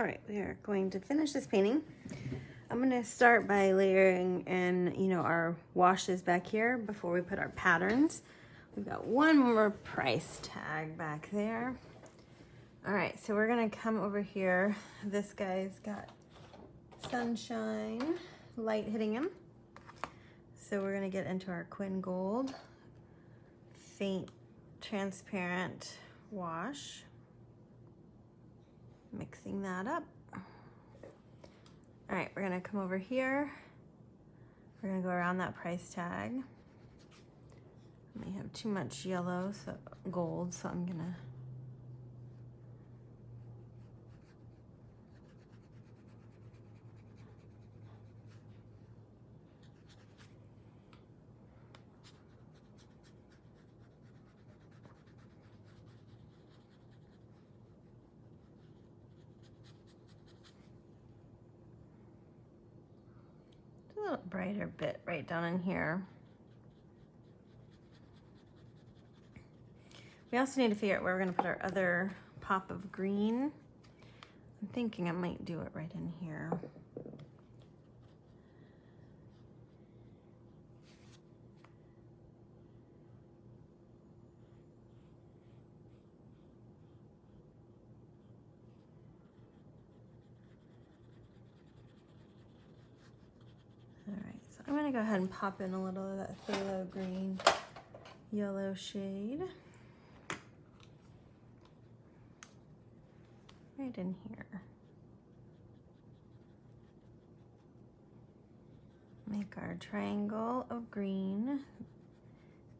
All right, we are going to finish this painting. I'm gonna start by layering in, our washes back here before we put our patterns. We've got one more price tag back there. All right, so we're gonna come over here. This guy's got sunshine, light hitting him. So we're gonna get into our Quin Gold, faint, transparent wash. Mixing that up. All right, we're gonna come over here. We're gonna go around that price tag. I may have too much yellow, so gold, so I'm gonna a little brighter bit right down in here. We also need to figure out where we're gonna put our other pop of green. I'm thinking I might do it right in here. All right, so I'm gonna go ahead and pop in a little of that phthalo green yellow shade. Right in here. Make our triangle of green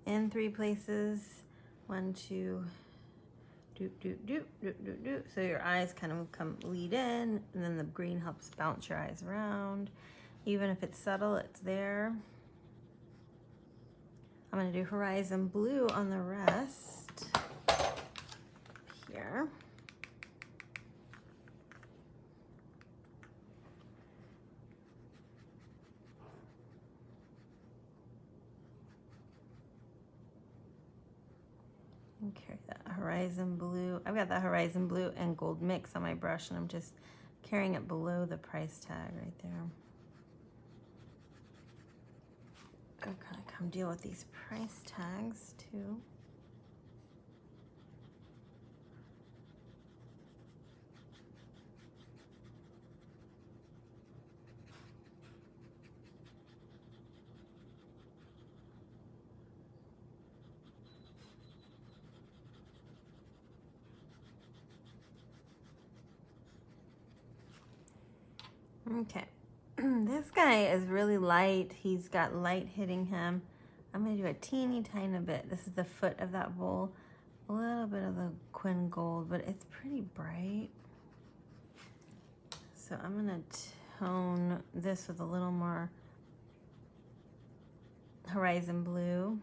in 3 places. 1, 2, doop, doop, doop, doop, doop, doop. So your eyes kind of come lead in, and then the green helps bounce your eyes around. Even if it's subtle, it's there. I'm gonna do horizon blue on the rest here. And carry that horizon blue. I've got that horizon blue and gold mix on my brush, and I'm just carrying it below the price tag right there. I'm gonna come deal with these price tags too. Okay, this guy is really light. He's got light hitting him. I'm gonna do a teeny tiny bit. This is the foot of that bowl. A little bit of the Quin Gold, but it's pretty bright. So I'm gonna tone this with a little more horizon blue.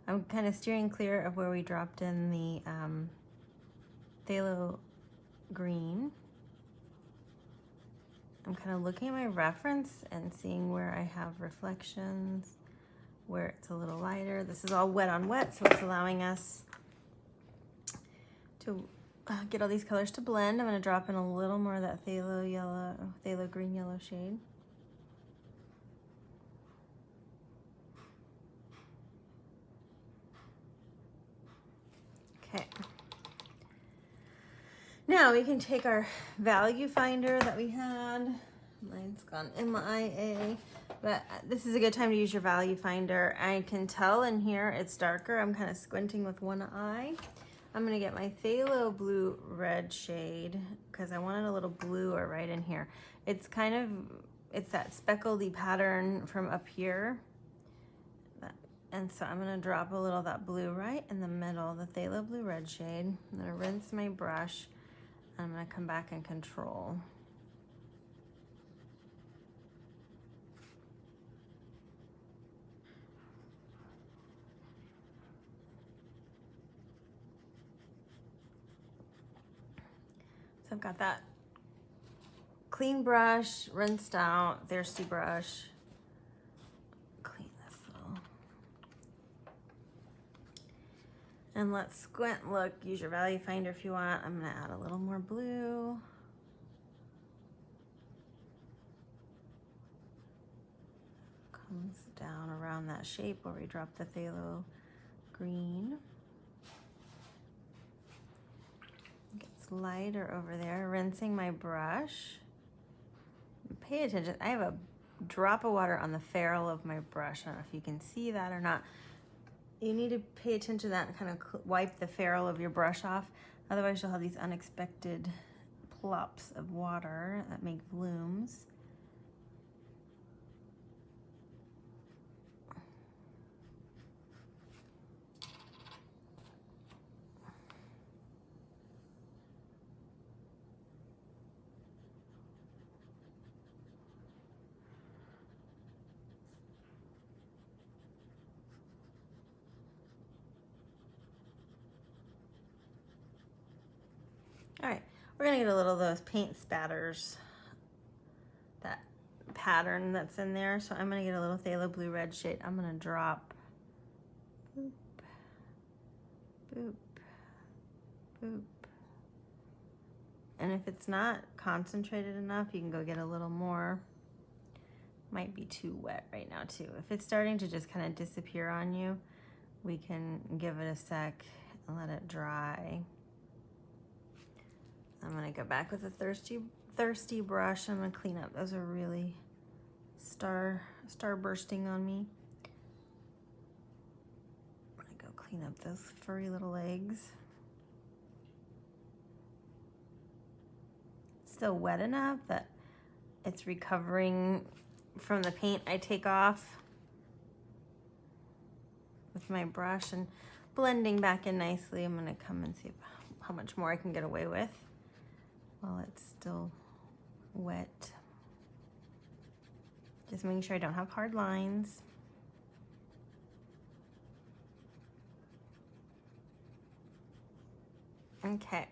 I'm kind of steering clear of where we dropped in the phthalo green. I'm kind of looking at my reference and seeing where I have reflections, where it's a little lighter. This is all wet on wet, so it's allowing us to get all these colors to blend. I'm going to drop in a little more of that phthalo green yellow shade. Okay. Now we can take our value finder that we had. Mine's gone MIA, but this is a good time to use your value finder. I can tell in here it's darker. I'm kind of squinting with one eye. I'm gonna get my phthalo blue red shade because I wanted a little bluer right in here. It's that speckledy pattern from up here. And so I'm gonna drop a little of that blue right in the middle, the phthalo blue red shade. I'm gonna rinse my brush. I'm gonna come back and control. So I've got that clean brush, rinsed out, thirsty brush. Clean this little. And let's squint, look, use your value finder if you want. I'm gonna add a little more blue. comes down around that shape where we dropped the phthalo green. It gets lighter over there. Rinsing my brush. Pay attention. I have a drop of water on the ferrule of my brush. I don't know if you can see that or not. You need to pay attention to that and kind of wipe the ferrule of your brush off. Otherwise you'll have these unexpected plops of water that make blooms. All right, we're gonna get a little of those paint spatters, that pattern that's in there. So I'm gonna get a little phthalo blue red shade. I'm gonna drop, boop, boop, boop. And if it's not concentrated enough, you can go get a little more. Might be too wet right now too. If it's starting to just kind of disappear on you, we can give it a sec and let it dry. I'm gonna go back with a thirsty brush. I'm gonna clean up. Those are really star bursting on me. I'm gonna go clean up those furry little legs. It's still wet enough that it's recovering from the paint I take off with my brush and blending back in nicely. I'm gonna come and see how much more I can get away with while it's still wet. Just making sure I don't have hard lines. Okay.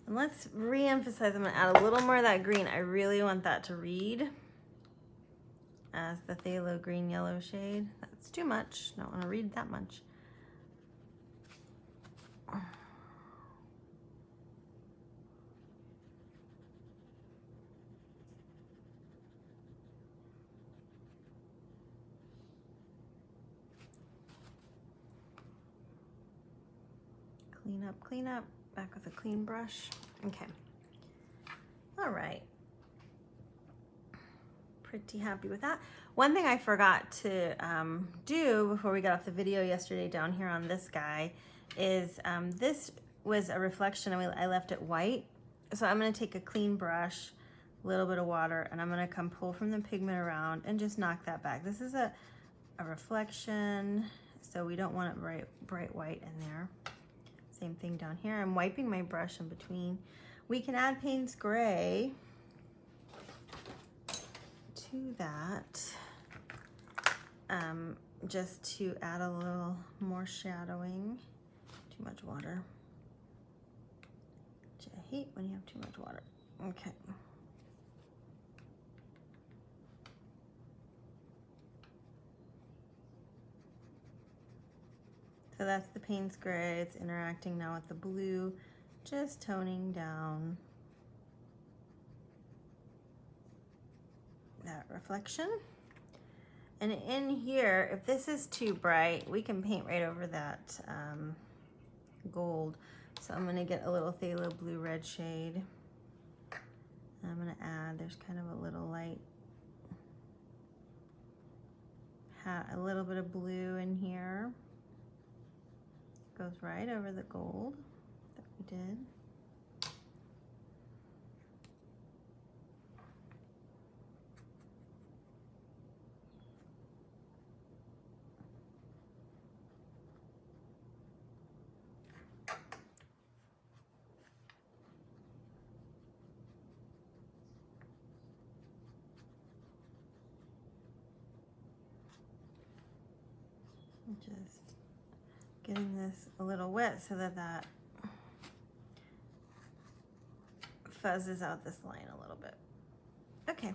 And let's re-emphasize, I'm gonna add a little more of that green. I really want that to read as the phthalo green yellow shade. That's too much, don't wanna read that much. Clean up, back with a clean brush. Okay, all right. Pretty happy with that. One thing I forgot to do before we got off the video yesterday down here on this guy is this was a reflection and I left it white. So I'm gonna take a clean brush, a little bit of water, and I'm gonna come pull from the pigment around and just knock that back. This is a reflection, so we don't want it bright white in there. Same thing down here. I'm wiping my brush in between. We can add Payne's Gray to that, just to add a little more shadowing. Too much water. Which I hate when you have too much water. Okay. So that's the Payne's Gray. It's interacting now with the blue, just toning down that reflection. And in here, if this is too bright, we can paint right over that gold. So I'm gonna get a little phthalo blue red shade. And I'm gonna add, there's kind of a little light, a little bit of blue in here. Goes right over the gold that we did. Just getting this a little wet so that that fuzzes out this line a little bit. Okay,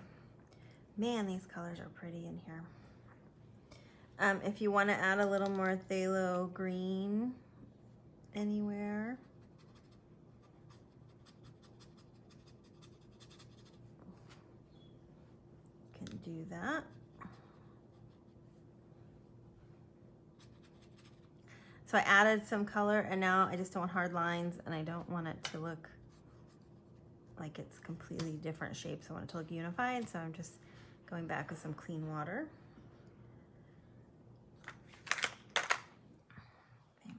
man, these colors are pretty in here. If you want to add a little more phthalo green anywhere, do that. So I added some color, and now I just don't want hard lines, and I don't want it to look like it's completely different shapes. I want it to look unified, so I'm just going back with some clean water.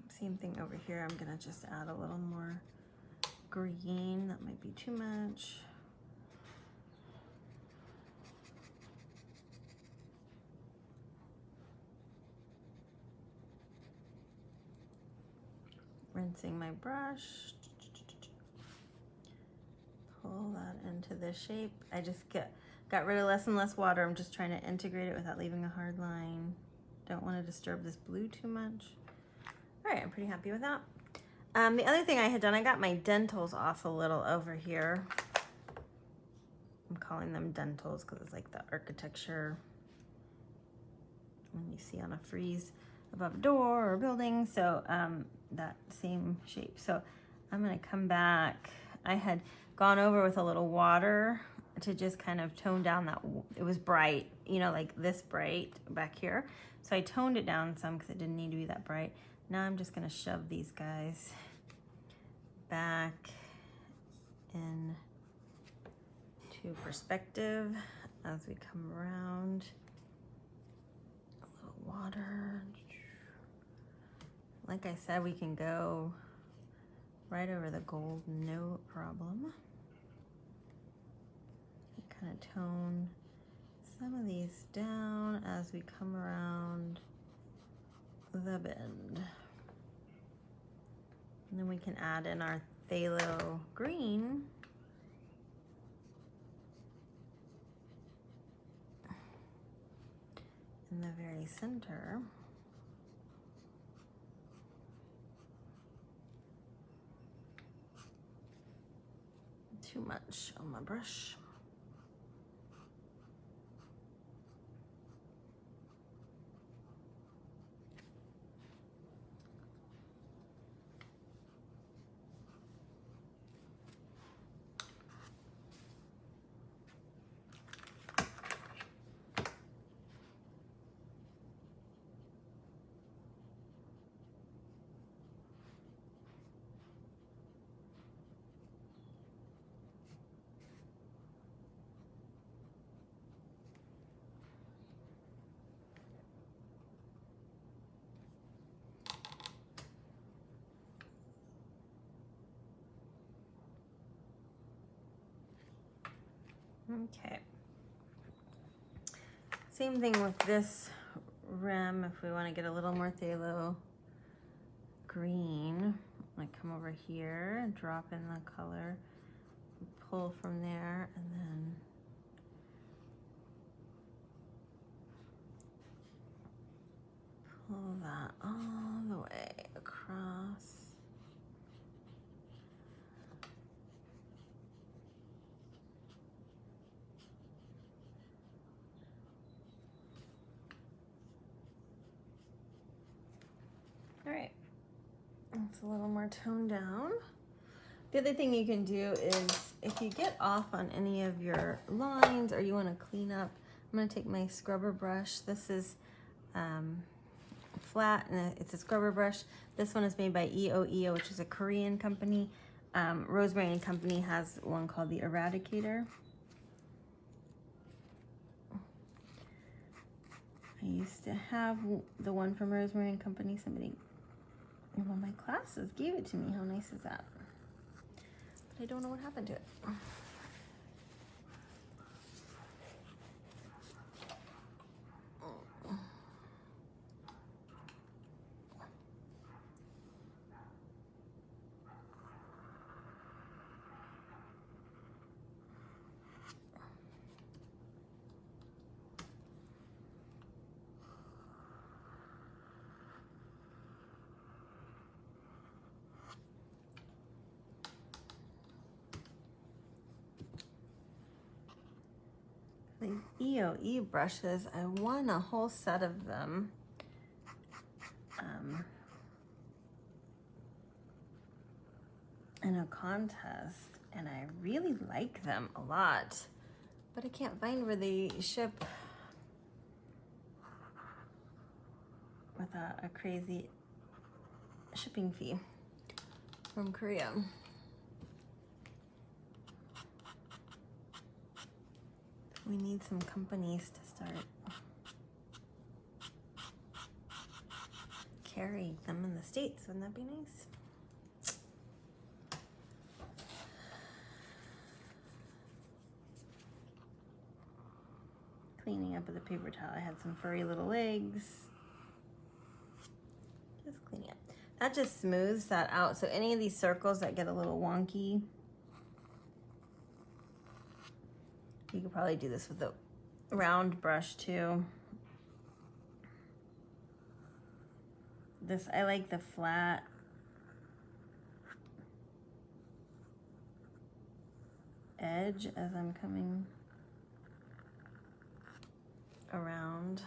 Same thing over here. I'm gonna just add a little more green. That might be too much. Rinsing my brush. Pull that into the shape. I just got rid of less and less water. I'm just trying to integrate it without leaving a hard line. Don't want to disturb this blue too much. All right, I'm pretty happy with that. The other thing I had done, I got my dentals off a little over here. I'm calling them dentals because it's like the architecture when you see on a frieze above a door or a building. So that same shape. So I'm gonna come back. I had gone over with a little water to just kind of tone down that, it was bright, you know, like this bright back here. So I toned it down some because it didn't need to be that bright. Now I'm just gonna shove these guys back in to perspective as we come around. A little water. Like I said, we can go right over the gold, no problem. Kind of tone some of these down as we come around the bend. And then we can add in our phthalo green. In the very center. Too much on my brush. Okay. Same thing with this rim. If we want to get a little more phthalo green, I come over here and drop in the color, pull from there, and then pull that all the way across. All right, it's a little more toned down. The other thing you can do is if you get off on any of your lines or you want to clean up, I'm going to take my scrubber brush. This is flat and it's a scrubber brush. This one is made by EOEO, which is a Korean company. Rosemary and Company has one called the Eradicator. I used to have the one from Rosemary and Company. Somebody in one of my classes gave it to me. How nice is that? But I don't know what happened to it. The EOE brushes, I won a whole set of them. In a contest, and I really like them a lot, but I can't find where they ship without a crazy shipping fee from Korea. We need some companies to start carrying them in the States. Wouldn't that be nice? Cleaning up with a paper towel. I had some furry little legs. Just cleaning up. That just smooths that out. So any of these circles that get a little wonky, you could probably do this with a round brush too. I like the flat edge as I'm coming around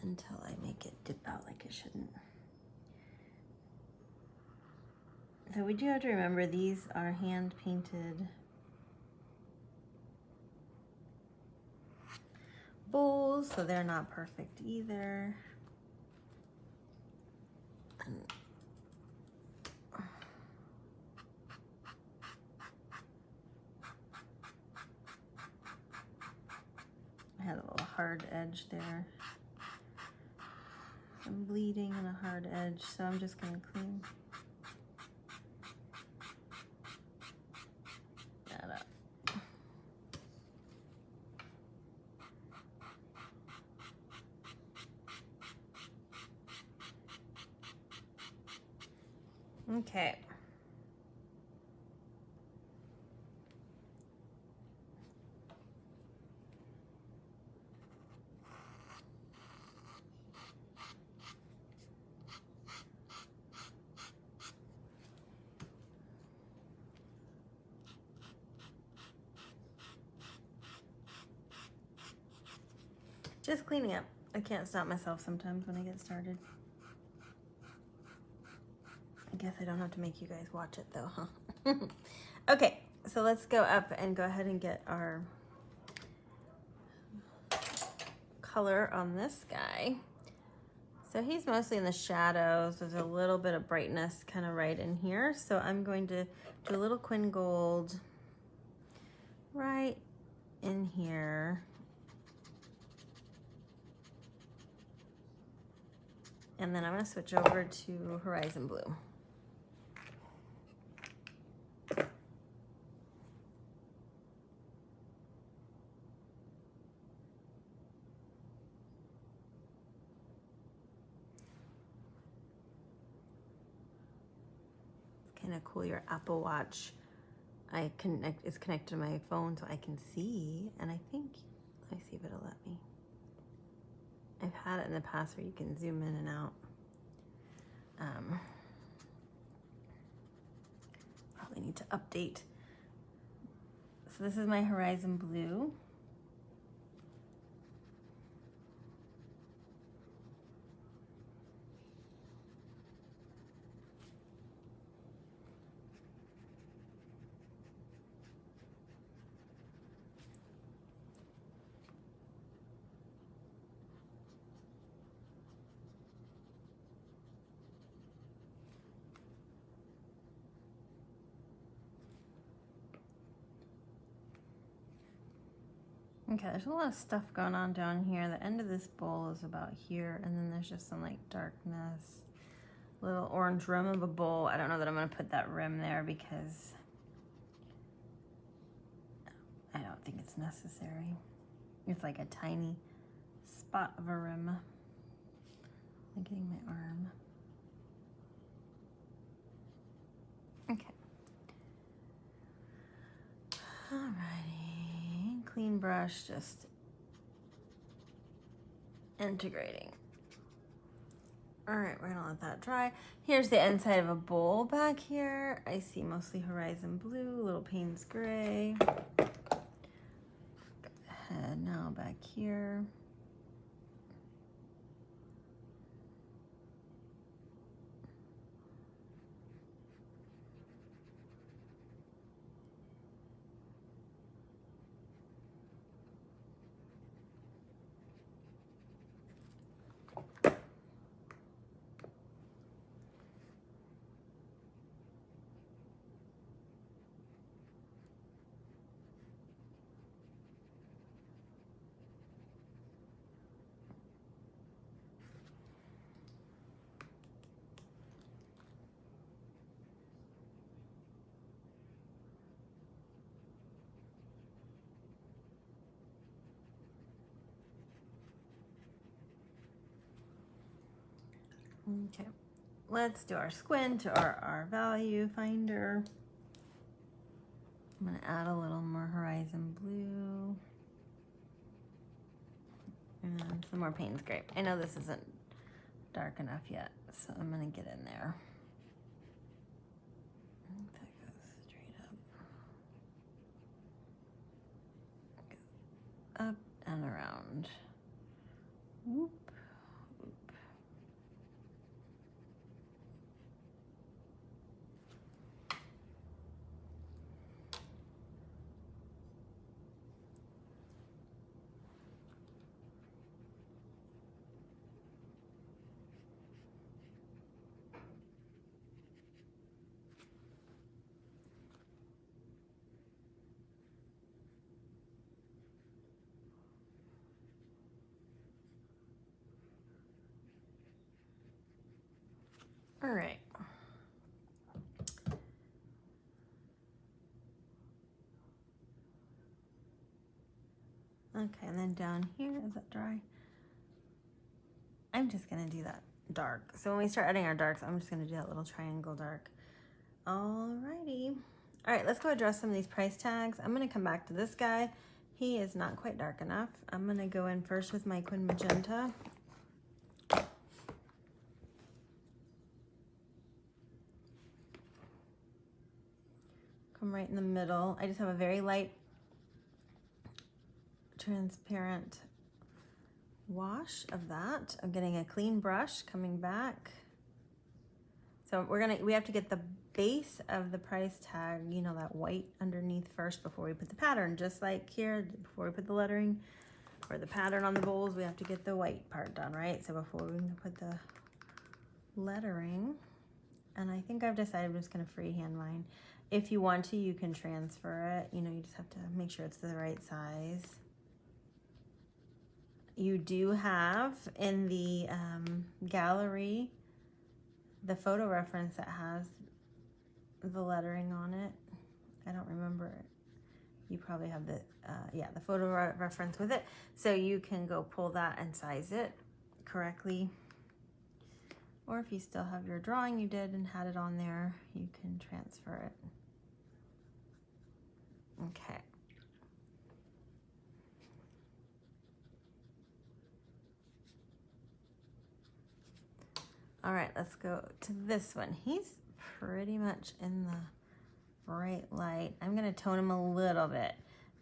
until I make it dip out like it shouldn't. So we do have to remember these are hand painted bowls, so they're not perfect either. I had a little hard edge there. Some bleeding and a hard edge, so I'm just gonna clean that up. Okay. Just cleaning up. I can't stop myself sometimes when I get started. I guess I don't have to make you guys watch it though, huh? Okay, so let's go up and go ahead and get our color on this guy. So he's mostly in the shadows. There's a little bit of brightness kind of right in here. So I'm going to do a little Quin Gold right in here. And then I'm going to switch over to Horizon Blue. It's kind of cool. Your Apple Watch is connected to my phone so I can see. And I think, let me see if it'll let me. I've had it in the past where you can zoom in and out. Probably need to update. So this is my Horizon Blue. Okay, there's a lot of stuff going on down here. The end of this bowl is about here, and then there's just some like darkness. Little orange rim of a bowl. I don't know that I'm gonna put that rim there because I don't think it's necessary. It's like a tiny spot of a rim. I'm getting my arm. Okay. Alrighty, clean brush, just integrating. All right, we're gonna let that dry. Here's the inside of a bowl back here. I see mostly Horizon Blue, little Payne's Gray. Go ahead now back here. Okay, let's do our squint or our value finder. I'm gonna add a little more horizon blue. And some more Payne's grape. I know this isn't dark enough yet, so I'm gonna get in there. I think that goes straight up. Up and around. Whoop, whoop. All right. Okay, and then down here, is that dry? I'm just gonna do that dark. So when we start adding our darks, I'm just gonna do that little triangle dark. Alrighty. All right, let's go address some of these price tags. I'm gonna come back to this guy. He is not quite dark enough. I'm gonna go in first with my Quin Magenta. Come right in the middle. I just have a very light transparent wash of that. I'm getting a clean brush coming back. So we have to get the base of the price tag, you know, that white underneath first before we put the pattern, just like here, before we put the lettering or the pattern on the bowls, we have to get the white part done, right? So before we put the lettering, and I think I've decided I'm just gonna freehand mine. If you want to, you can transfer it. You know, you just have to make sure it's the right size. You do have in the gallery the photo reference that has the lettering on it. I don't remember it. You probably have the, the photo reference with it. So you can go pull that and size it correctly. Or if you still have your drawing you did and had it on there, you can transfer it. Okay. All right, let's go to this one. He's pretty much in the bright light. I'm gonna tone him a little bit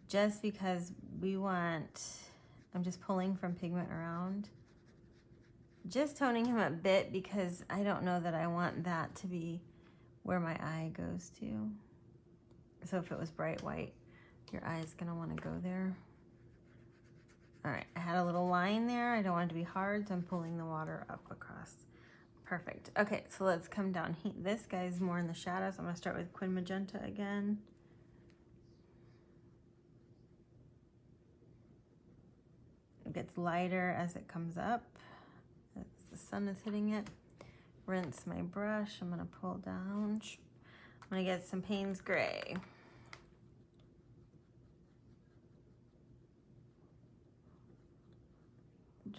just because I'm just pulling from pigment around. Just toning him a bit because I don't know that I want that to be where my eye goes to. So if it was bright white, your eye is gonna wanna go there. All right, I had a little line there. I don't want it to be hard, so I'm pulling the water up across. Perfect. Okay, so let's come down. This guy's more in the shadows. I'm gonna start with Quin Magenta again. It gets lighter as it comes up, as the sun is hitting it. Rinse my brush. I'm gonna pull down. I'm gonna get some Payne's Gray.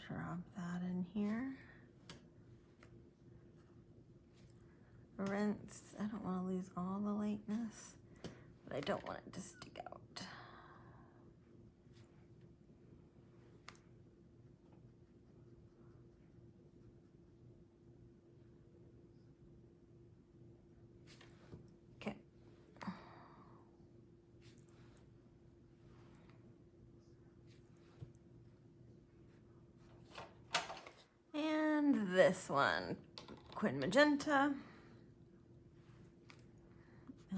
Drop that in here. Rinse. I don't want to lose all the lightness, but I don't want it to stick out. Okay. And this one, Quin Magenta.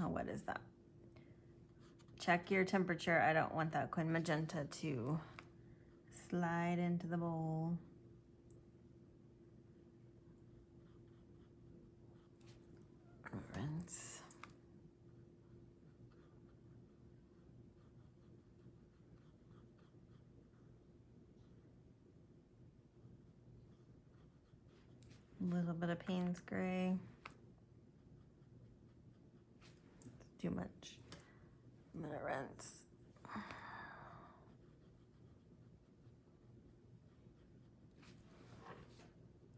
Oh, what is that? Check your temperature. I don't want that Quin Magenta to slide into the bowl. Rinse. A little bit of Payne's Gray. Too much. I'm gonna rinse.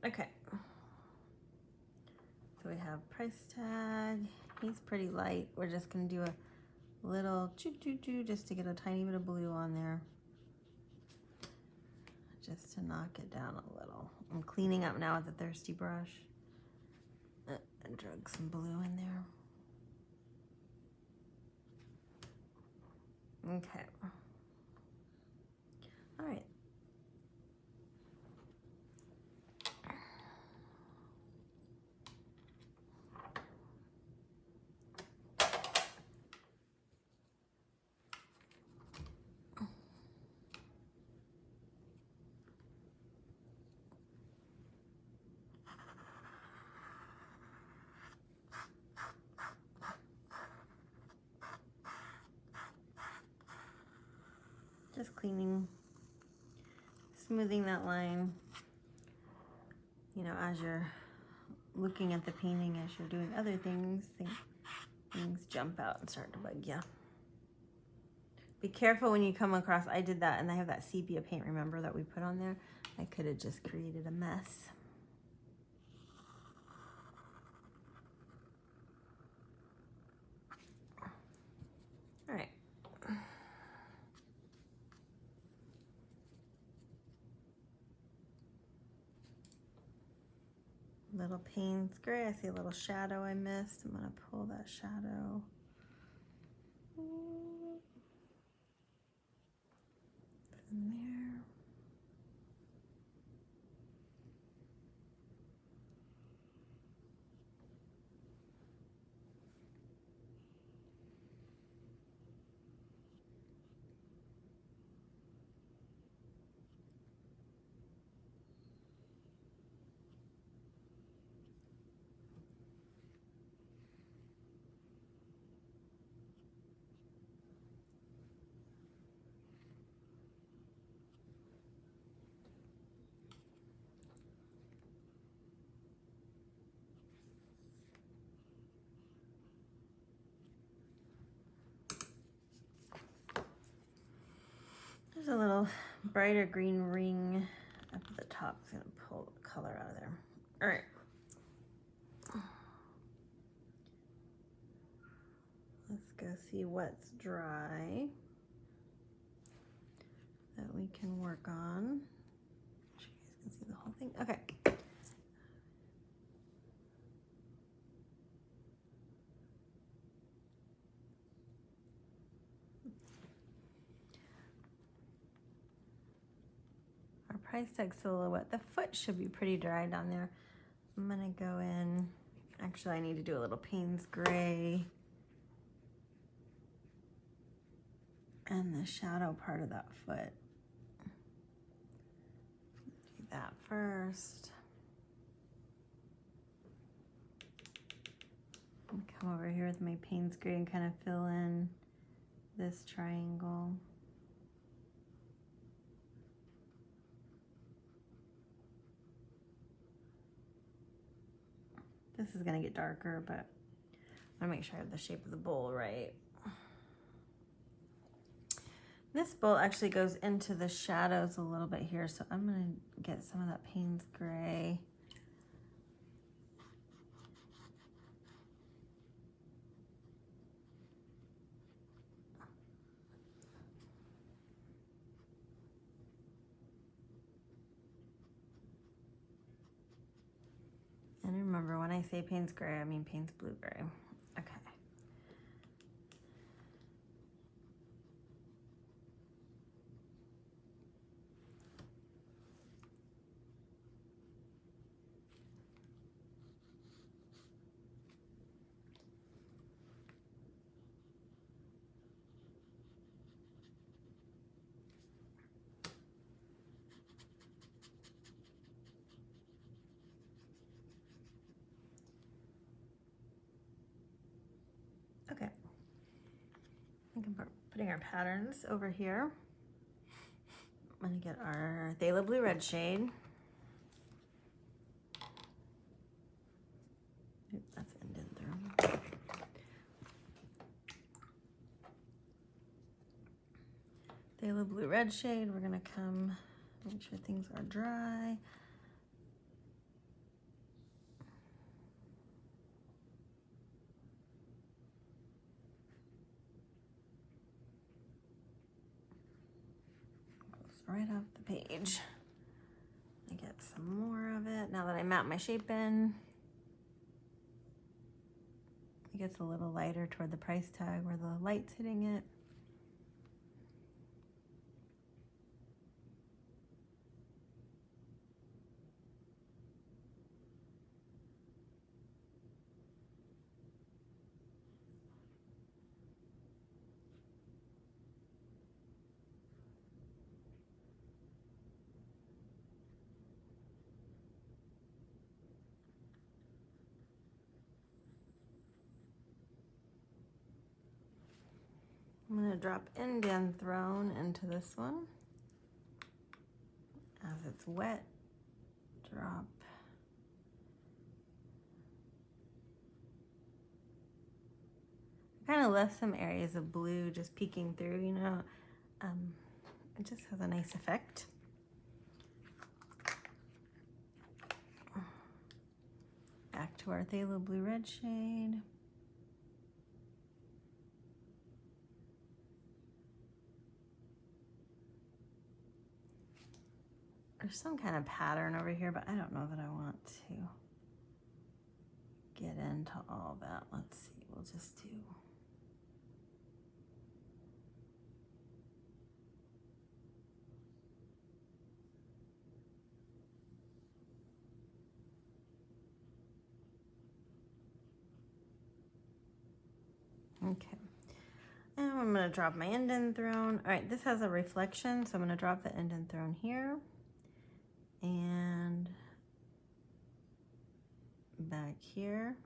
Okay. So we have price tag. He's pretty light. We're just gonna do a little choo-choo-choo just to get a tiny bit of blue on there. Just to knock it down a little. I'm cleaning up now with the Thirsty brush. And drug some blue in there. Okay. All right. Just cleaning, smoothing that line. You know, as you're looking at the painting, as you're doing other things, things jump out and start to bug you. Be careful when you come across, I did that and I have that sepia paint, remember, that we put on there? I could have just created a mess. All right. Little Payne's Gray. I see a little shadow I missed. I'm gonna pull that shadow. From there. There's a little brighter green ring up at the top. It's gonna pull the color out of there. All right. Let's go see what's dry that we can work on. So you guys can see the whole thing. Okay. Our price tag silhouette. The foot should be pretty dry down there. I'm gonna go in. Actually, I need to do a little Payne's Gray. And the shadow part of that foot. Do that first. And come over here with my Payne's Gray and kind of fill in this triangle. This is gonna get darker, but I wanna make sure I have the shape of the bowl right. This bowl actually goes into the shadows a little bit here, so I'm gonna get some of that Payne's Gray. And remember, when I say Payne's Gray, I mean Payne's Blue Gray. Okay. Okay. I think I'm putting our patterns over here. I'm gonna get our Phthalo Blue Red shade. Oop, that's ended through. Phthalo Blue Red shade. We're gonna come, make sure things are dry. right off the page. I get some more of it now that I map my shape in. It gets a little lighter toward the price tag where the light's hitting it. I'm going to drop Indian Throne into this one. As it's wet, drop. I kind of left some areas of blue just peeking through, you know. It just has a nice effect. Back to our phthalo blue red shade. There's some kind of pattern over here, but I don't know that I want to get into all that. Let's see, we'll just do. Okay. And I'm going to drop my Indian Throne. All right, this has a reflection, so I'm going to drop the Indian Throne here. And back here.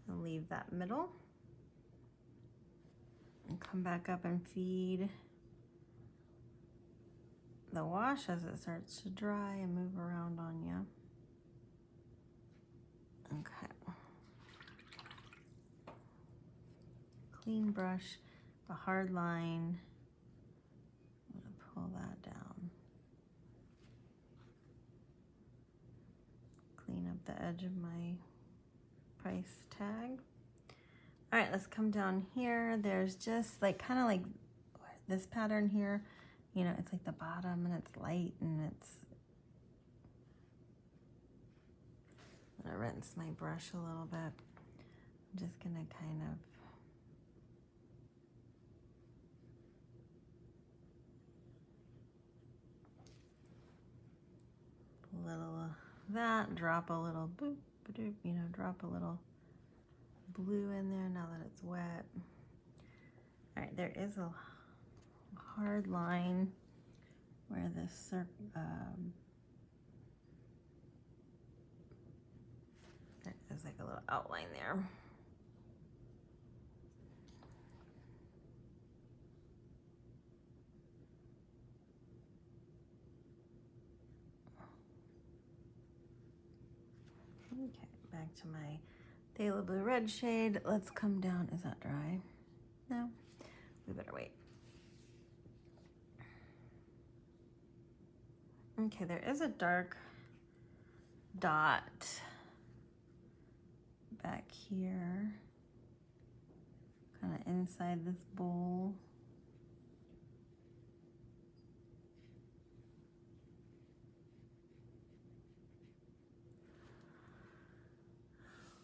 And leave that middle. And come back up and feed the wash as it starts to dry and move around on you. Okay. Clean brush, a hard line. I'm gonna pull that down. Clean up the edge of my price tag. All right, let's come down here. There's just like kind of like this pattern here. You know, it's like the bottom and it's light and it's. I'm gonna rinse my brush a little bit. I'm just gonna kind of. A little of that, drop a little boop, boop, you know, drop a little blue in there now that it's wet. All right, there is a hard line where this there's like a little outline there. Okay, back to my phthalo blue red shade. Let's come down. Is that dry? No, we better wait. Okay, there is a dark dot back here, kind of inside this bowl.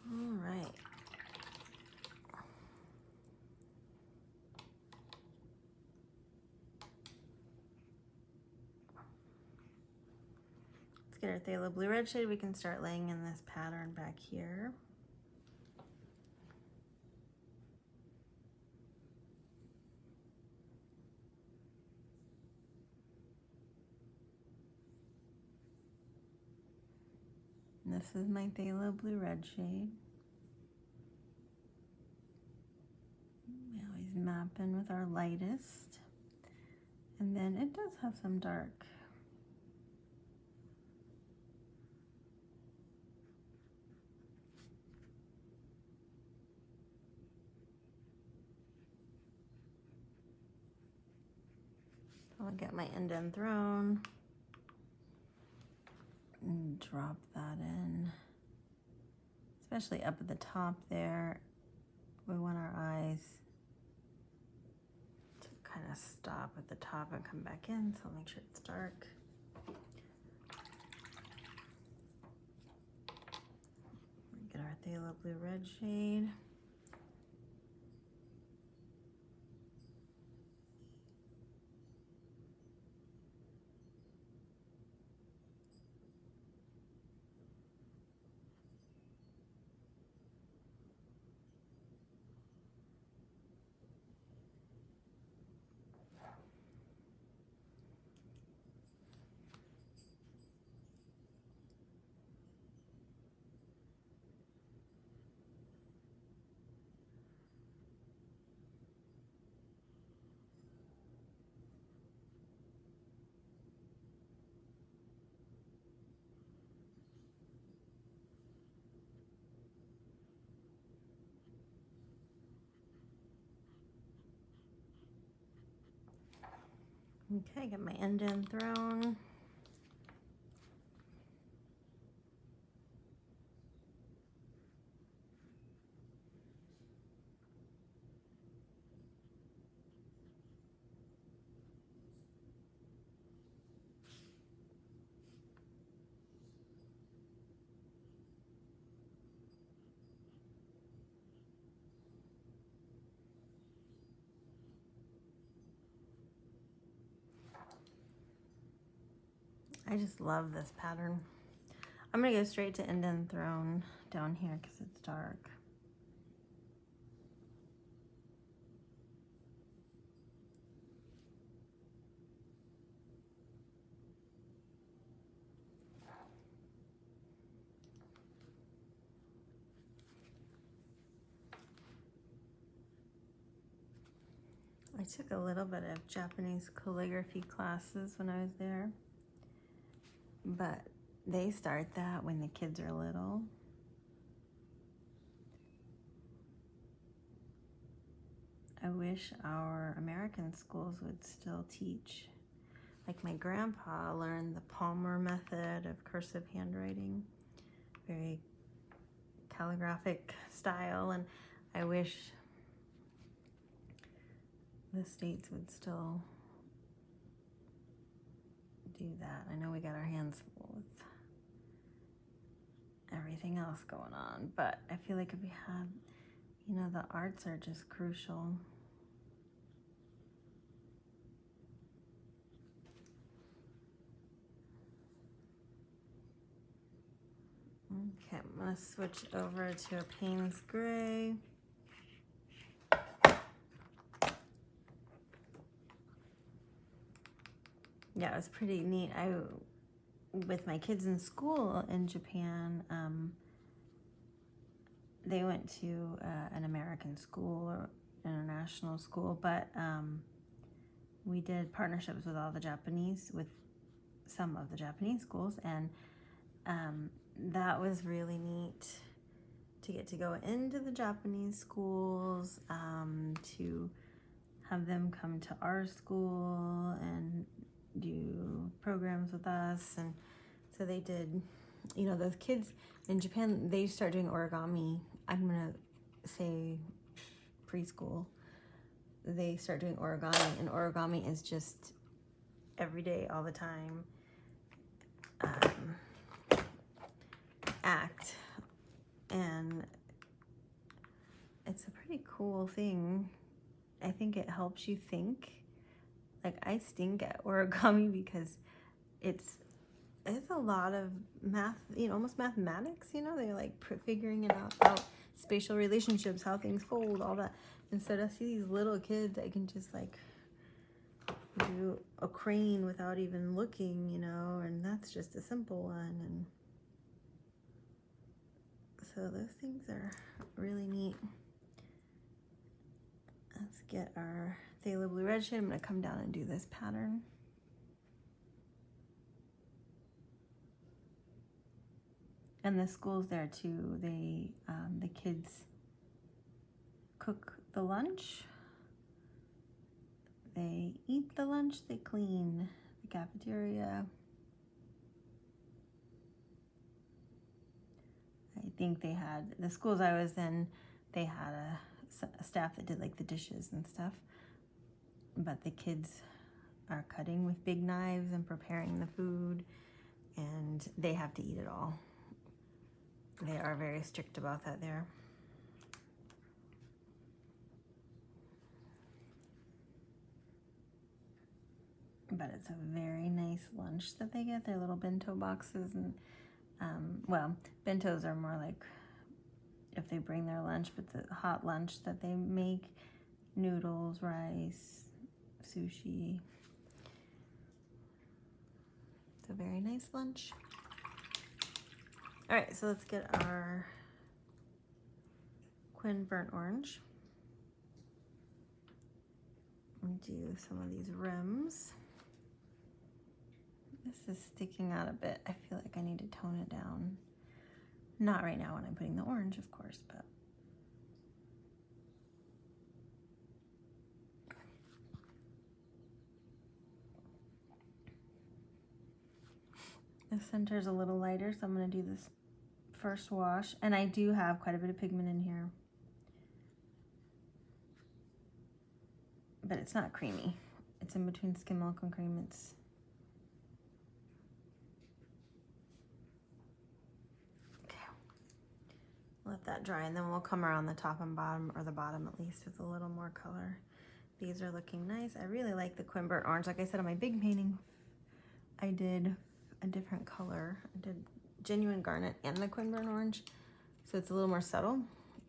All right. Let's get our phthalo blue red shade. We can start laying in this pattern back here. And this is my phthalo blue red shade. We always map in with our lightest. And then it does have some dark. I'll get my Indian Throne and drop that in, especially up at the top there. We want our eyes to kind of stop at the top and come back in, so I'll make sure it's dark. Get our phthalo blue red shade. Okay, got my indent throne. I just love this pattern. I'm gonna go straight to indent throne down here because it's dark. I took a little bit of Japanese calligraphy classes when I was there, but they start that when the kids are little. I wish our American schools would still teach. Like my grandpa learned the Palmer method of cursive handwriting, very calligraphic style, and I wish the states would still do that. I know we got our hands full with everything else going on, but I feel like if we had, you know, the arts are just crucial. Okay, I'm gonna switch over to a Payne's Gray. Yeah, it was pretty neat. With my kids in school in Japan, they went to an American school or international school, but we did partnerships with some of the Japanese schools, and that was really neat to get to go into the Japanese schools, to have them come to our school and do programs with us. And so they did, you know, those kids in Japan, they start doing origami. I'm gonna say preschool. They start doing origami, and origami is just every day, all the time, act. And it's a pretty cool thing. I think it helps you think. Like, I stink at origami because it's a lot of math, you know, almost mathematics, you know. They're like figuring it out spatial relationships, how things fold, all that. And so to see these little kids, I can just like do a crane without even looking, you know, and that's just a simple one. And so those things are really neat. Let's get our phthalo blue red shade. I'm going to come down and do this pattern. And the school's there too. They, the kids cook the lunch. They eat the lunch. They clean the cafeteria. I think they had, the schools I was in, they had a staff that did like the dishes and stuff. but the kids are cutting with big knives and preparing the food, and they have to eat it all. They are very strict about that there. But it's a very nice lunch that they get. Their little bento boxes, and well, bentos are more like if they bring their lunch, but the hot lunch that they make, noodles, rice, sushi. It's a very nice lunch. All right, so let's get our Quinn burnt orange. And do some of these rims. This is sticking out a bit. I feel like I need to tone it down. Not right now when I'm putting the orange, of course, but. The center's a little lighter, so I'm gonna do this first wash. And I do have quite a bit of pigment in here. But it's not creamy. It's in between skim milk and cream. It's let that dry, and then we'll come around the top and bottom, or the bottom at least, with a little more color. These are looking nice. I really like the Quinn burnt orange. Like I said on my big painting, I did a different color. I did genuine garnet and the Quinn burnt orange, so it's a little more subtle.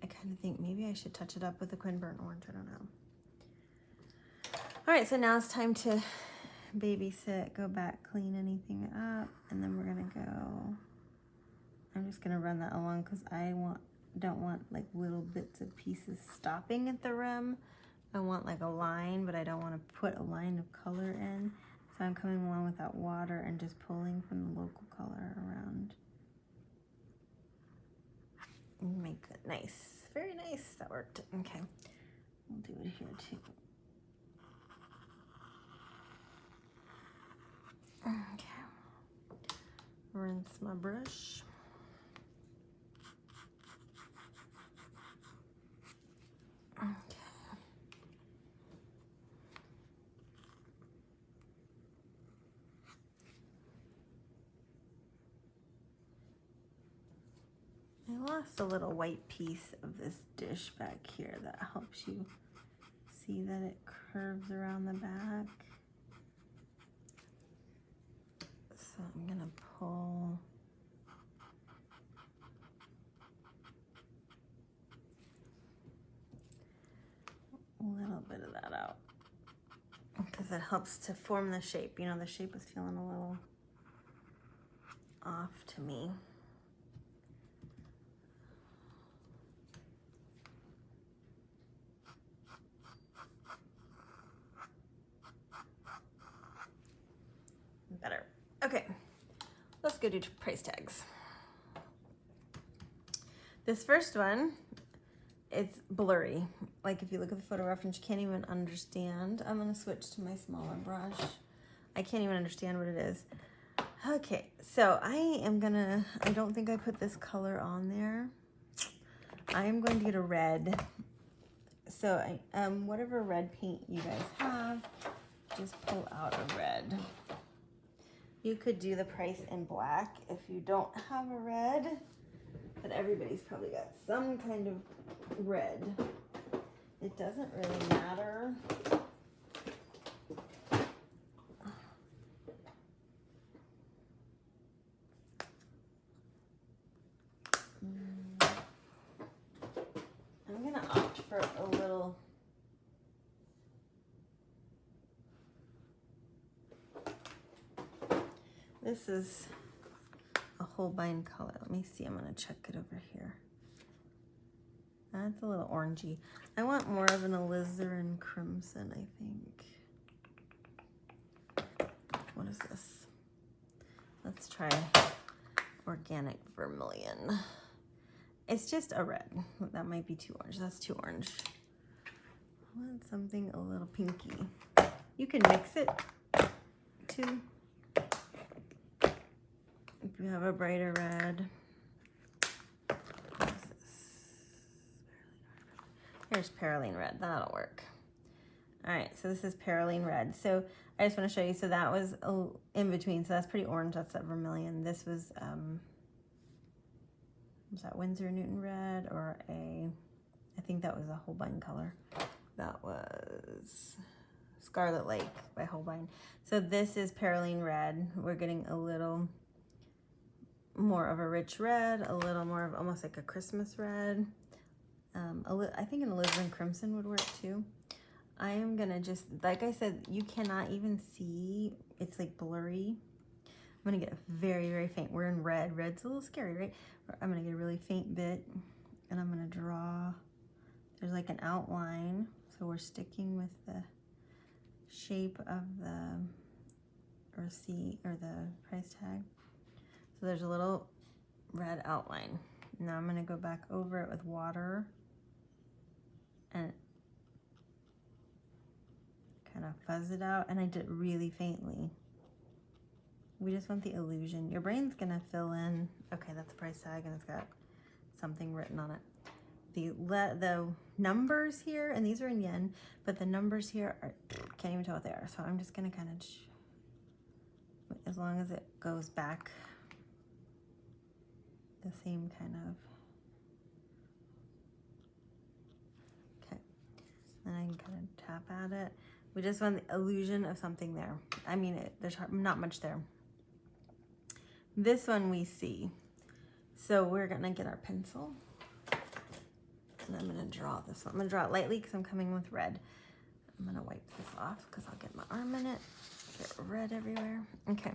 I kind of think maybe I should touch it up with the Quinn burnt orange. I don't know. All right, so now it's time to babysit, go back, clean anything up, and then we're gonna go. I'm just gonna run that along because I don't want like little bits of pieces stopping at the rim. I want like a line, but I don't want to put a line of color in. So I'm coming along with that water and just pulling from the local color around. Make it nice, very nice, that worked. Okay, we'll do it here too. Okay, rinse my brush. Okay. I lost a little white piece of this dish back here that helps you see that it curves around the back. So I'm gonna pull a little bit of that out because it helps to form the shape. You know, the shape was feeling a little off to me. Better. Okay, let's go do price tags. This first one, it's blurry. Like if you look at the photo reference, you can't even understand. I'm gonna switch to my smaller brush. I can't even understand what it is. Okay, so I don't think I put this color on there. I am going to get a red. So whatever red paint you guys have, just pull out a red. You could do the price in black if you don't have a red, but everybody's probably got some kind of red. It doesn't really matter. I'm gonna opt for a little. This is a Holbein color. Let me see, I'm gonna check it over here. That's a little orangey. I want more of an alizarin crimson, I think. What is this? Let's try organic vermilion. It's just a red. That might be too orange. That's too orange. I want something a little pinky. You can mix it too. If you have a brighter red. What is this? Here's Perylene red. That'll work. All right, so this is Paraline Red. So I just want to show you. So that was in between. So that's pretty orange. That's that vermilion. This was that Winsor Newton Red or I think that was a Holbein color. That was Scarlet Lake by Holbein. So this is Paraline Red. We're getting a little more of a rich red, a little more of almost like a Christmas red. I think an alizarin crimson would work too. I am gonna just, like I said, you cannot even see, it's like blurry. I'm gonna get a very, very faint, we're in red. Red's a little scary, right? I'm gonna get a really faint bit and I'm gonna draw, there's like an outline. So we're sticking with the shape of the receipt or the price tag. So there's a little red outline. Now I'm gonna go back over it with water and kind of fuzz it out, and I did it really faintly. We just want the illusion. Your brain's gonna fill in, okay, that's a price tag and it's got something written on it. The numbers here, and these are in yen, but the numbers here are, can't even tell what they are. So I'm just gonna kind of, as long as it goes back the same kind of, okay. Then I can kind of tap at it. We just want the illusion of something there. I mean, there's not much there. This one we see. So we're gonna get our pencil and I'm gonna draw this one. I'm gonna draw it lightly because I'm coming with red. I'm gonna wipe this off because I'll get my arm in it. Get red everywhere. Okay.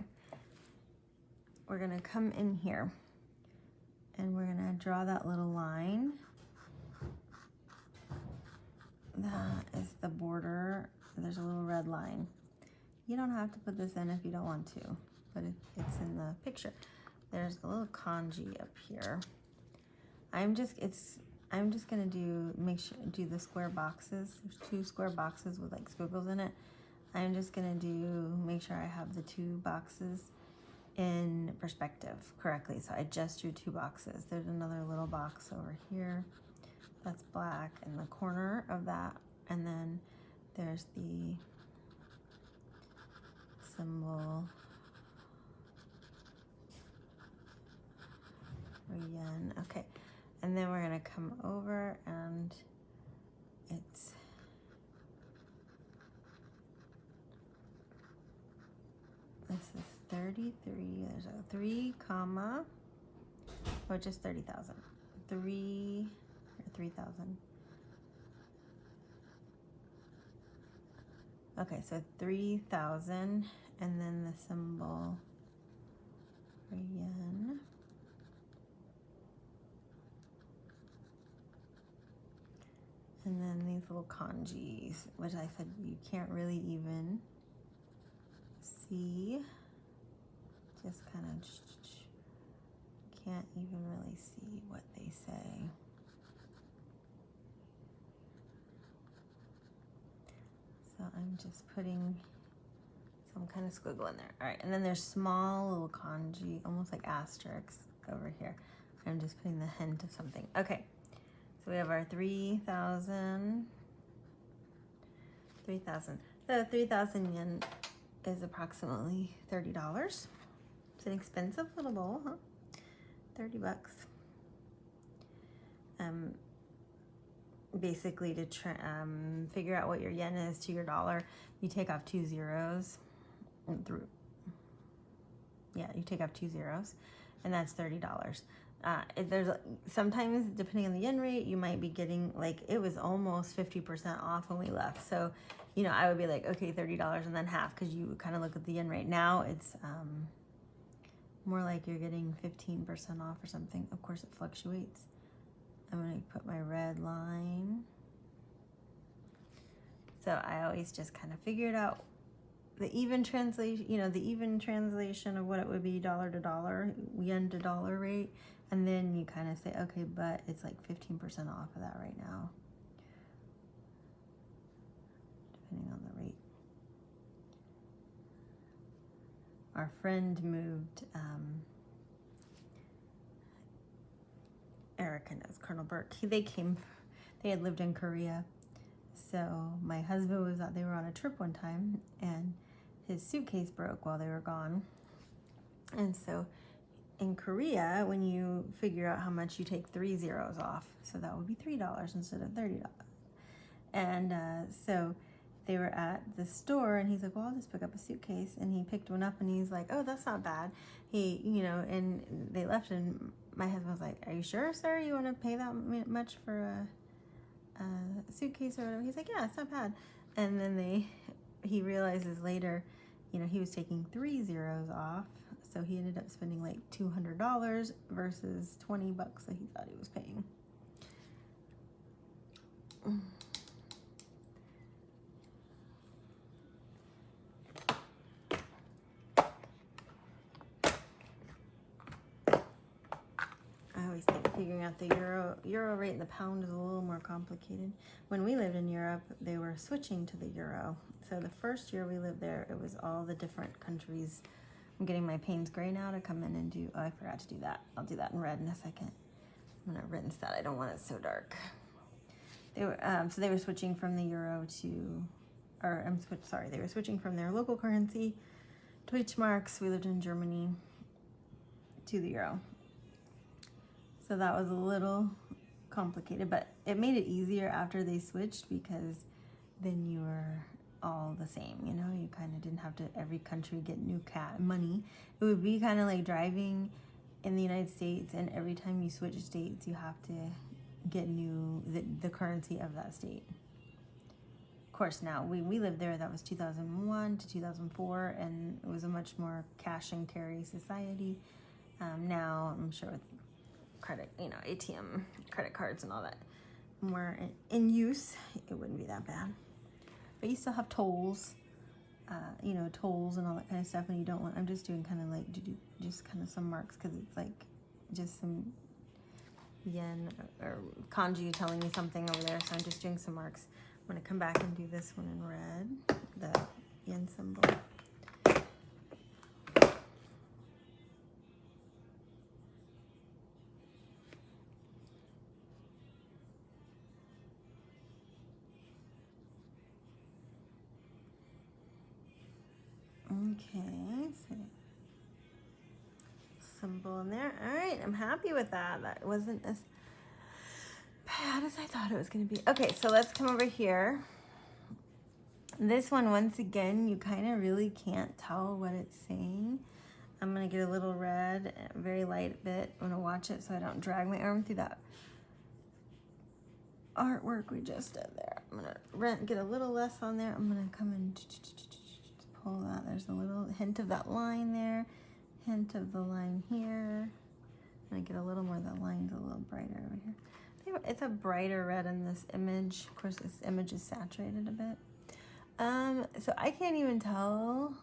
We're gonna come in here and we're gonna draw that little line. That is the border. There's a little red line. You don't have to put this in if you don't want to, but it's in the picture. There's a little kanji up here. I'm just gonna do the square boxes. There's 2 square boxes with like squiggles in it. I'm just gonna make sure I have the 2 boxes in perspective correctly. So I just drew 2 boxes. There's another little box over here that's black in the corner of that, and then there's the symbol for yen. Okay, and then we're gonna come over and this is 33. There's a 3 comma, or just 30,000. 3 or 3,000. Okay, so 3,000, and then the symbol for yen. And then these little kanjis, which I said you can't really even see. Just kind of can't even really see what they say. So I'm just putting some kind of squiggle in there. All right, and then there's small little kanji, almost like asterisks over here. I'm just putting the hint of something. Okay, so we have our 3,000. 3,000. So 3,000 yen is approximately $30. It's an expensive little bowl, huh? 30 bucks. Basically to figure out what your yen is to your dollar, you take off 2 zeros and you take off 2 zeros, and that's $30. There's sometimes, depending on the yen rate, you might be getting, like, it was almost 50% off when we left. So, you know, I would be like, okay, $30 and then half, because you kind of look at the yen rate. Now it's more like you're getting 15% off or something. Of course, it fluctuates. I'm gonna put my red line. So I always just kind of figured out the even translation, you know, the even translation of what it would be dollar to dollar, yen to dollar rate. And then you kind of say, okay, but it's like 15% off of that right now, depending on the rate. Our friend moved, Erica knows, Colonel Burke. They had lived in Korea. so my husband was out, they were on a trip one time, and his suitcase broke while they were gone. And so in Korea, when you figure out how much, you take 3 zeros off. So that would be $3 instead of $30. And so they were at the store, and he's like, well, I'll just pick up a suitcase. And he picked one up, and he's like, oh, that's not bad. He, you know, and they left, and my husband was like, are you sure, sir, you want to pay that much for a suitcase or whatever? He's like, yeah, it's not bad. And then he realizes later, you know, he was taking 3 zeros off. So he ended up spending like $200 versus $20 that he thought he was paying. I always think figuring out the euro rate and the pound is a little more complicated. When we lived in Europe, they were switching to the euro. So the first year we lived there, it was all the different countries. I'm getting my Payne's Gray now to come in and do, oh, I forgot to do that. I'll do that in red in a second. I'm gonna rinse that, I don't want it so dark. They were, so they were switching from the euro to, or they were switching from their local currency, Deutschmarks, we lived in Germany, to the euro. So that was a little complicated, but it made it easier after they switched, because then you were all the same, you know, you kind of didn't have to every country get new money. It would be kind of like driving in the United States, and every time you switch states, you have to get the currency of that state. Of course, now we lived there, that was 2001 to 2004, and it was a much more cash and carry society. Now I'm sure with credit, you know, ATM, credit cards and all that more in use, it wouldn't be that bad. But you still have tolls, you know, tolls and all that kind of stuff, and you don't want, I'm just doing kind of like, just kind of some marks, because it's like just some yen or kanji telling me something over there, so I'm just doing some marks. I'm going to come back and do this one in red, the yen symbol. Okay, so symbol in there. All right, I'm happy with that. That wasn't as bad as I thought it was going to be. Okay, so let's come over here. This one, once again, you kind of really can't tell what it's saying. I'm going to get a little red, a very light bit. I'm going to watch it so I don't drag my arm through that artwork we just did there. I'm going to get a little less on there. I'm going to come and pull that. There's a little hint of that line there, hint of the line here. I'm going to get a little more, the line's a little brighter over here. It's a brighter red in this image. Of course, this image is saturated a bit. So I can't even tell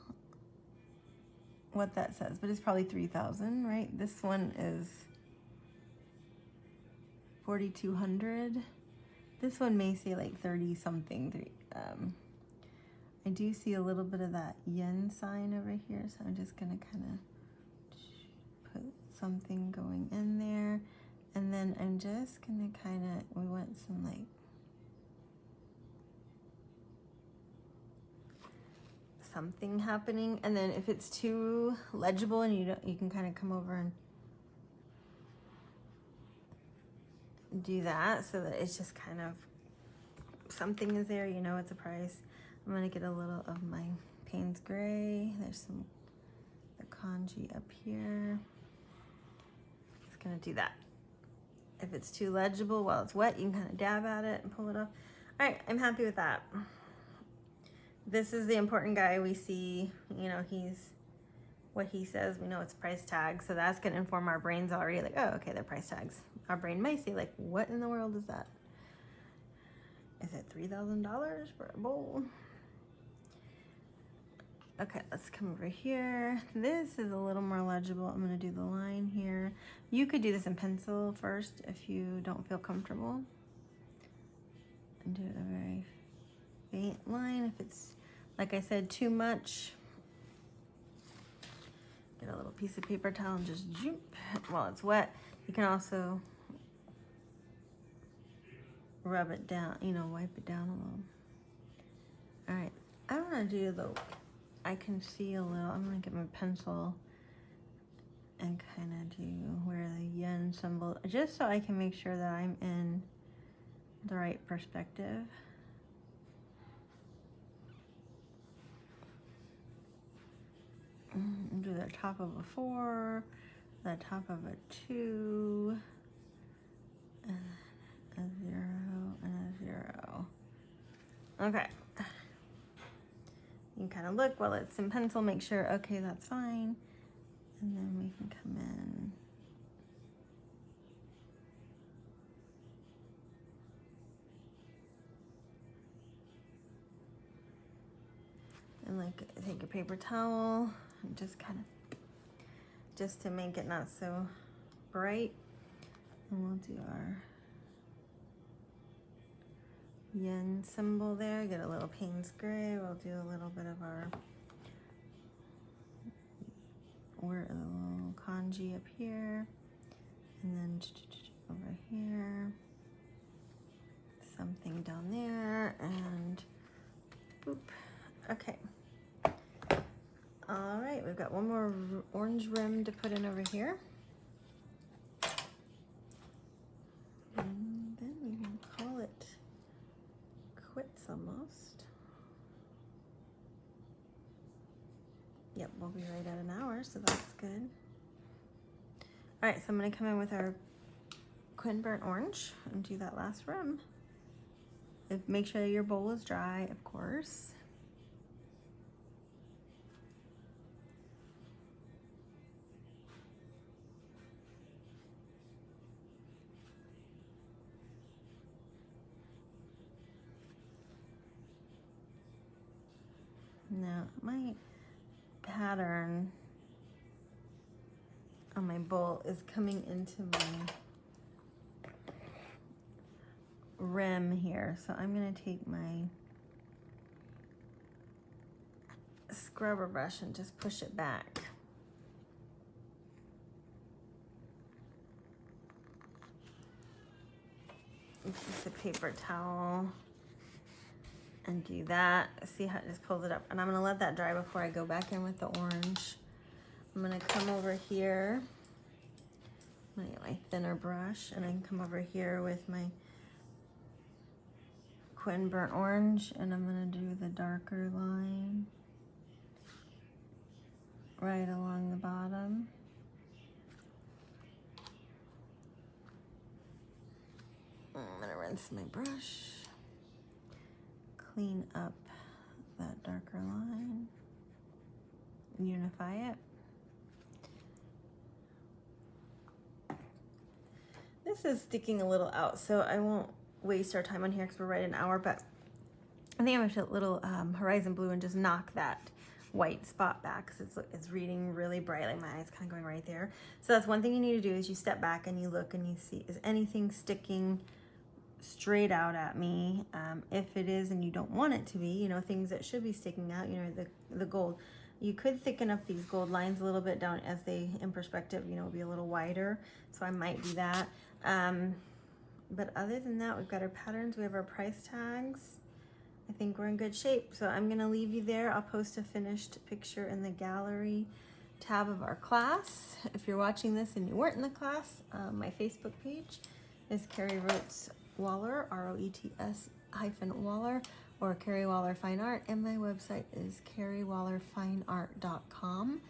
what that says, but it's probably 3,000, right? This one is 4,200. This one may say like 30 something. I do see a little bit of that yen sign over here, so I'm just gonna kind of put something going in there, and then I'm just gonna kind of, we want some like something happening, and then if it's too legible and you can kind of come over and do that so that it's just kind of something is there, you know, it's a price. I'm gonna get a little of my Payne's Gray. There's some the kanji up here. Just gonna do that. If it's too legible while it's wet, you can kind of dab at it and pull it off. All right, I'm happy with that. This is the important guy we see, you know, he's what he says, we know it's price tag, so that's gonna inform our brains already, like, oh, okay, they're price tags. Our brain might say, like, what in the world is that? Is it $3,000 for a bowl? Okay, let's come over here. This is a little more legible. I'm gonna do the line here. You could do this in pencil first if you don't feel comfortable. And do a very faint line. If it's, like I said, too much, get a little piece of paper towel and just zoop while it's wet. You can also rub it down, you know, wipe it down a little. All right, I want to do I can see a little, I'm gonna get my pencil and kind of do where the yen symbol, just so I can make sure that I'm in the right perspective. Do the top of a 4, the top of a 2, and a 0, and a 0. Okay. You can kind of look while it's in pencil, make sure, okay, that's fine. And then we can come in. And like, take a paper towel and just kind of, just to make it not so bright. And we'll do our yen symbol there, get a little Payne's gray. We'll do a little bit of our a little kanji up here, and then over here, something down there, and boop. Okay. All right, we've got one more orange rim to put in over here. And then we can call it quits almost. Yep, we'll be right at an hour, so that's good. All right, so I'm gonna come in with our Quin Burnt Orange and do that last rim. Make sure your bowl is dry, of course. Now, my pattern on my bowl is coming into my rim here. So I'm gonna take my scrubber brush and just push it back. Just a paper towel and do that. See how it just pulls it up. And I'm gonna let that dry before I go back in with the orange. I'm gonna come over here. I'm gonna get my thinner brush and I can come over here with my Quin Burnt Orange, and I'm gonna do the darker line right along the bottom. I'm gonna rinse my brush, clean up that darker line, unify it. This is sticking a little out, so I won't waste our time on here because we're right an hour, but I think I'm gonna put a little horizon blue and just knock that white spot back because it's reading really bright, like my eyes kind of going right there. So that's one thing you need to do, is you step back and you look and you see, is anything sticking straight out at me? If it is and you don't want it to be, you know, things that should be sticking out, you know, the gold, you could thicken up these gold lines a little bit down as they, in perspective, you know, be a little wider. So I might do that. But other than that, we've got our patterns, we have our price tags. I think we're in good shape. So I'm gonna leave you there. I'll post a finished picture in the gallery tab of our class. If you're watching this and you weren't in the class, my Facebook page is Carrie Roets Waller, ROETS-Waller, or Carrie Waller Fine Art, and my website is carriewallerfineart.com.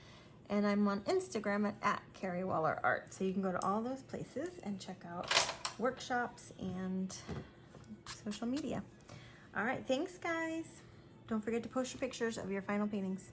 And I'm on Instagram at Carrie Waller Art. So you can go to all those places and check out workshops and social media. All right, thanks guys. Don't forget to post your pictures of your final paintings.